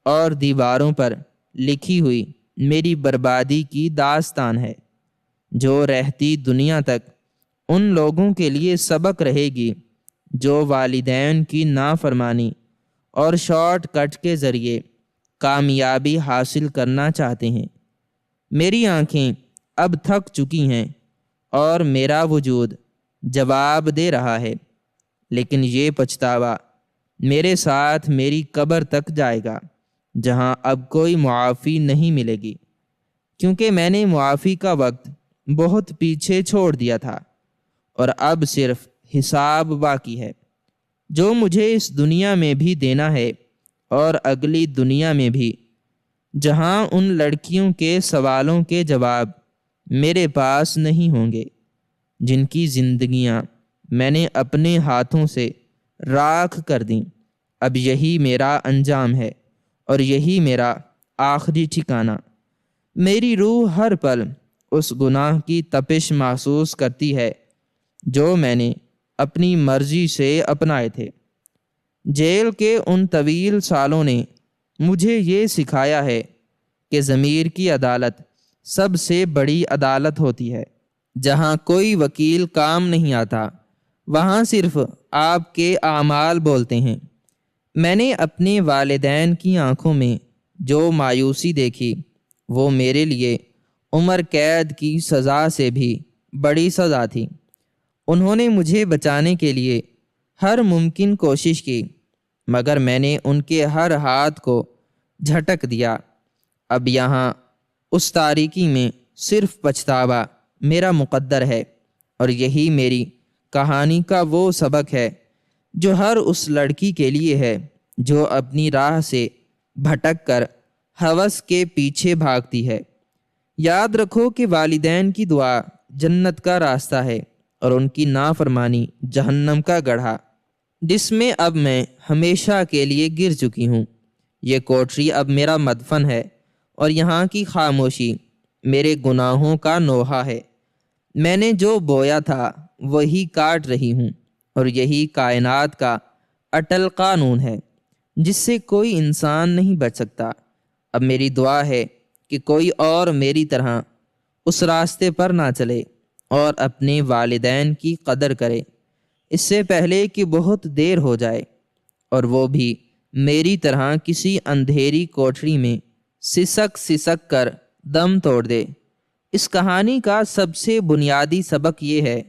Speaker 1: اور دیواروں پر لکھی ہوئی میری بربادی کی داستان ہے، جو رہتی دنیا تک ان لوگوں کے لیے سبق رہے گی جو والدین کی نافرمانی اور شارٹ کٹ کے ذریعے کامیابی حاصل کرنا چاہتے ہیں۔ میری آنکھیں اب تھک چکی ہیں اور میرا وجود جواب دے رہا ہے، لیکن یہ پچھتاوا میرے ساتھ میری قبر تک جائے گا، جہاں اب کوئی معافی نہیں ملے گی، کیونکہ میں نے معافی کا وقت بہت پیچھے چھوڑ دیا تھا، اور اب صرف حساب باقی ہے، جو مجھے اس دنیا میں بھی دینا ہے اور اگلی دنیا میں بھی، جہاں ان لڑکیوں کے سوالوں کے جواب میرے پاس نہیں ہوں گے، جن کی زندگیاں میں نے اپنے ہاتھوں سے راکھ کر دیں۔ اب یہی میرا انجام ہے، اور یہی میرا آخری ٹھکانہ۔ میری روح ہر پل اس گناہ کی تپش محسوس کرتی ہے جو میں نے اپنی مرضی سے اپنائے تھے۔ جیل کے ان طویل سالوں نے مجھے یہ سکھایا ہے کہ ضمیر کی عدالت سب سے بڑی عدالت ہوتی ہے۔ جہاں کوئی وکیل کام نہیں آتا، وہاں صرف آپ کے اعمال بولتے ہیں۔ میں نے اپنے والدین کی آنکھوں میں جو مایوسی دیکھی وہ میرے لیے عمر قید کی سزا سے بھی بڑی سزا تھی۔ انہوں نے مجھے بچانے کے لیے ہر ممکن کوشش کی، مگر میں نے ان کے ہر ہاتھ کو جھٹک دیا۔ اب یہاں اس تاریکی میں صرف پچھتاوا میرا مقدر ہے، اور یہی میری کہانی کا وہ سبق ہے جو ہر اس لڑکی کے لیے ہے جو اپنی راہ سے بھٹک کر ہوس کے پیچھے بھاگتی ہے۔ یاد رکھو کہ والدین کی دعا جنت کا راستہ ہے، اور ان کی نافرمانی جہنم کا گڑھا، جس میں اب میں ہمیشہ کے لیے گر چکی ہوں۔ یہ کوٹری اب میرا مدفن ہے، اور یہاں کی خاموشی میرے گناہوں کا نوحہ ہے۔ میں نے جو بویا تھا وہی کاٹ رہی ہوں، اور یہی کائنات کا اٹل قانون ہے جس سے کوئی انسان نہیں بچ سکتا۔ اب میری دعا ہے کہ کوئی اور میری طرح اس راستے پر نہ چلے اور اپنے والدین کی قدر کرے، اس سے پہلے کہ بہت دیر ہو جائے، اور وہ بھی میری طرح کسی اندھیری کوٹھری میں سسک سسک کر دم توڑ دے۔ اس کہانی کا سب سے بنیادی سبق یہ ہے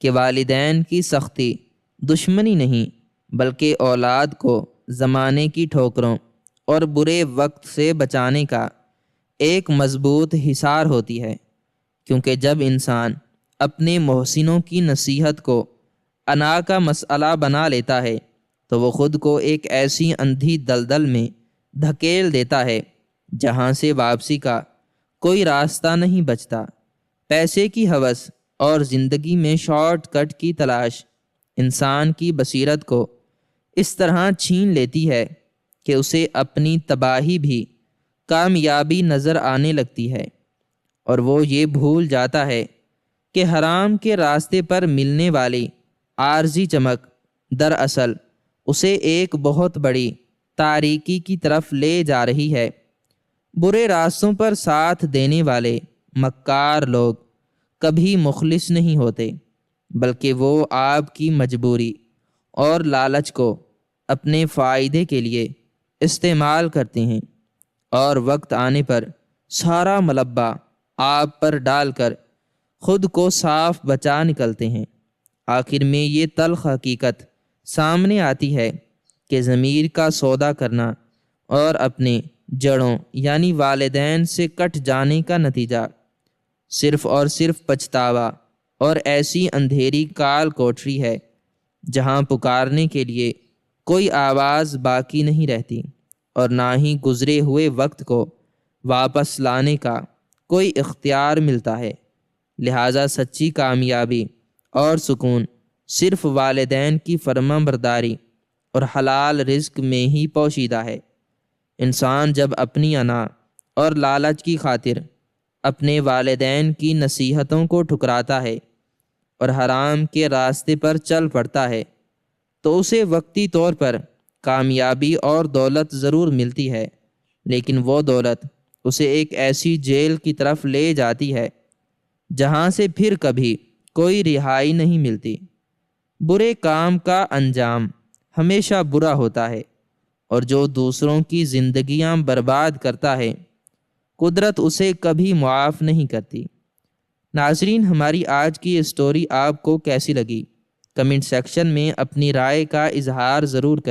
Speaker 1: کہ والدین کی سختی دشمنی نہیں بلکہ اولاد کو زمانے کی ٹھوکروں اور برے وقت سے بچانے کا ایک مضبوط حصار ہوتی ہے، کیونکہ جب انسان اپنے محسنوں کی نصیحت کو انا کا مسئلہ بنا لیتا ہے تو وہ خود کو ایک ایسی اندھی دلدل میں دھکیل دیتا ہے جہاں سے واپسی کا کوئی راستہ نہیں بچتا۔ پیسے کی ہوس اور زندگی میں شارٹ کٹ کی تلاش انسان کی بصیرت کو اس طرح چھین لیتی ہے کہ اسے اپنی تباہی بھی کامیابی نظر آنے لگتی ہے، اور وہ یہ بھول جاتا ہے کہ حرام کے راستے پر ملنے والی عارضی چمک دراصل اسے ایک بہت بڑی تاریکی کی طرف لے جا رہی ہے۔ برے راستوں پر ساتھ دینے والے مکار لوگ کبھی مخلص نہیں ہوتے، بلکہ وہ آپ کی مجبوری اور لالچ کو اپنے فائدے کے لیے استعمال کرتے ہیں، اور وقت آنے پر سارا ملبہ آپ پر ڈال کر خود کو صاف بچا نکلتے ہیں۔ آخر میں یہ تلخ حقیقت سامنے آتی ہے کہ ضمیر کا سودا کرنا اور اپنے جڑوں یعنی والدین سے کٹ جانے کا نتیجہ صرف اور صرف پچھتاوا اور ایسی اندھیری کال کوٹری ہے جہاں پکارنے کے لیے کوئی آواز باقی نہیں رہتی، اور نہ ہی گزرے ہوئے وقت کو واپس لانے کا کوئی اختیار ملتا ہے۔ لہٰذا سچی کامیابی اور سکون صرف والدین کی فرما برداری اور حلال رزق میں ہی پوشیدہ ہے۔ انسان جب اپنی انا اور لالچ کی خاطر اپنے والدین کی نصیحتوں کو ٹھکراتا ہے اور حرام کے راستے پر چل پڑتا ہے تو اسے وقتی طور پر کامیابی اور دولت ضرور ملتی ہے، لیکن وہ دولت اسے ایک ایسی جیل کی طرف لے جاتی ہے جہاں سے پھر کبھی کوئی رہائی نہیں ملتی۔ برے کام کا انجام ہمیشہ برا ہوتا ہے، اور جو دوسروں کی زندگیاں برباد کرتا ہے قدرت اسے کبھی معاف نہیں کرتی۔ ناظرین، ہماری آج کی اسٹوری آپ کو کیسی لگی؟ کمنٹ سیکشن میں اپنی رائے کا اظہار ضرور کریں۔